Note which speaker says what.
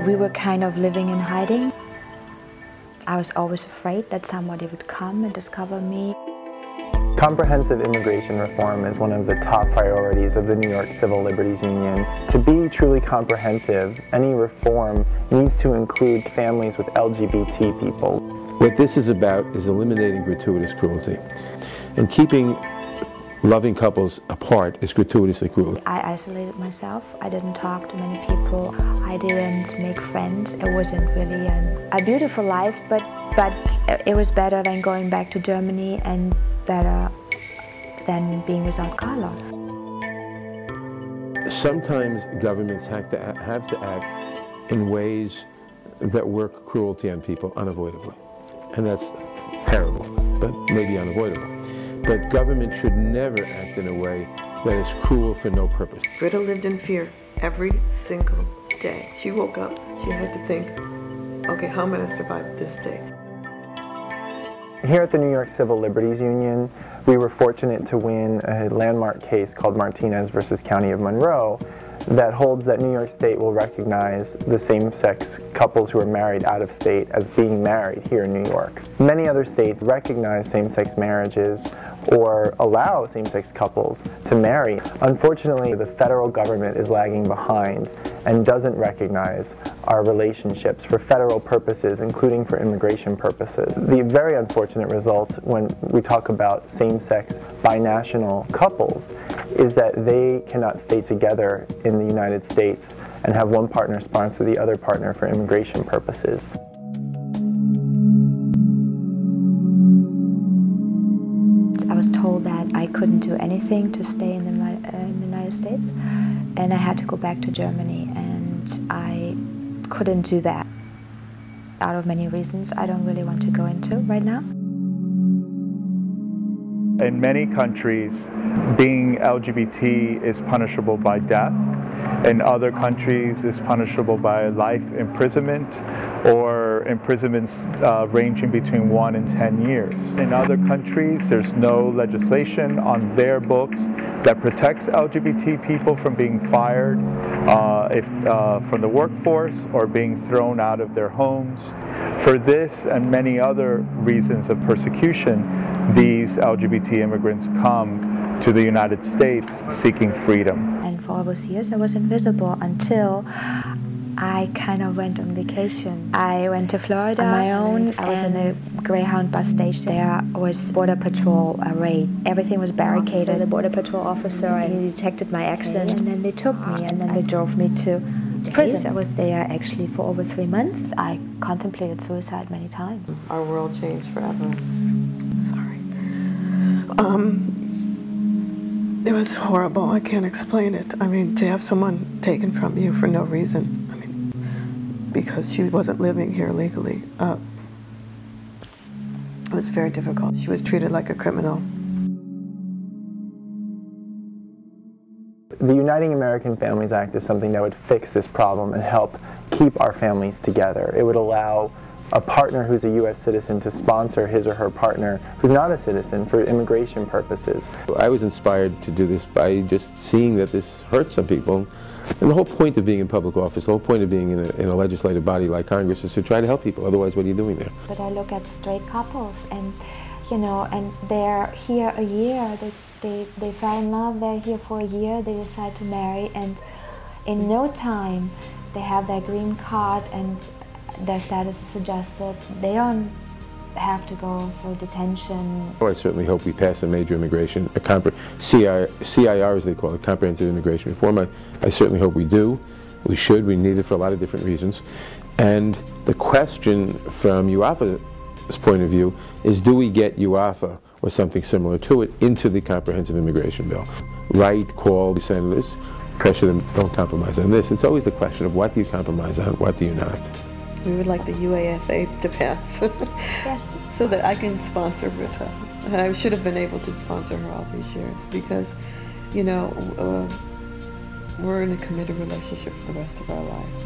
Speaker 1: We were kind of living in hiding. I was always afraid that somebody would come and discover me.
Speaker 2: Comprehensive immigration reform is one of the top priorities of the New York Civil Liberties Union. To be truly comprehensive, any reform needs to include families with LGBT people.
Speaker 3: What this is about is eliminating gratuitous cruelty. And keeping loving couples apart is gratuitously cruel.
Speaker 1: I isolated myself. I didn't talk to many people. I didn't make friends. It wasn't really a beautiful life, but it was better than going back to Germany and better than being without Carla.
Speaker 3: Sometimes governments have to act in ways that work cruelty on people unavoidably. And that's terrible, but maybe unavoidable. But government should never act in a way that is cruel for no purpose.
Speaker 4: Britta lived in fear every single day. She woke up, she had to think, okay, how am I going to survive this day?
Speaker 2: Here at the New York Civil Liberties Union, we were fortunate to win a landmark case called Martinez versus County of Monroe that holds that New York State will recognize the same-sex couples who are married out of state as being married here in New York. Many other states recognize same-sex marriages or allow same-sex couples to marry. Unfortunately, the federal government is lagging behind and doesn't recognize our relationships for federal purposes, including for immigration purposes. The very unfortunate result when we talk about same-sex binational couples is that they cannot stay together in the United States and have one partner sponsor the other partner for immigration purposes.
Speaker 1: I was told that I couldn't do anything to stay in the United States, and I had to go back to Germany, and I couldn't do that out of many reasons I don't really want to go into right now.
Speaker 5: In many countries, being LGBT is punishable by death. In other countries, it's punishable by life imprisonment or imprisonments ranging between 1 and 10 years. In other countries, there's no legislation on their books that protects LGBT people from being fired from the workforce or being thrown out of their homes. For this and many other reasons of persecution, these LGBT immigrants come to the United States seeking freedom.
Speaker 1: And for all those years I was invisible until I kind of went on vacation. I went to Florida on my own. I was in a Greyhound bus station. There was Border Patrol raid. Everything was barricaded. So the Border Patrol officer, he detected my accent, and then they took me and then they drove me to prison. I was there actually for over 3 months. I contemplated suicide many times.
Speaker 4: Our world changed forever. Sorry. It was horrible. I can't explain it. I mean, to have someone taken from you for no reason, I mean, because she wasn't living here legally, it was very difficult. She was treated like a criminal.
Speaker 2: The Uniting American Families Act is something that would fix this problem and help keep our families together. It would allow a partner who's a U.S. citizen to sponsor his or her partner who's not a citizen for immigration purposes.
Speaker 3: I was inspired to do this by just seeing that this hurts some people. And the whole point of being in public office, the whole point of being in a legislative body like Congress is to try to help people. Otherwise, what are you doing there?
Speaker 1: But I look at straight couples and, you know, and they're here a year, they fell in love, they're here for a year, they decide to marry, and in no time they have their green card and their status is adjusted. They don't have to go through detention.
Speaker 3: I certainly hope we pass a major immigration, CIR as they call it, comprehensive immigration reform. I certainly hope we do. We should. We need it for a lot of different reasons. And the question from UAFA's point of view is, do we get UAFA or something similar to it into the comprehensive immigration bill? Write, call senators, pressure them, don't compromise on this. It's always the question of what do you compromise on, what do you not?
Speaker 4: We would like the UAFA to pass
Speaker 1: Yes.
Speaker 4: so that I can sponsor Britta. I should have been able to sponsor her all these years because, you know, we're in a committed relationship for the rest of our life.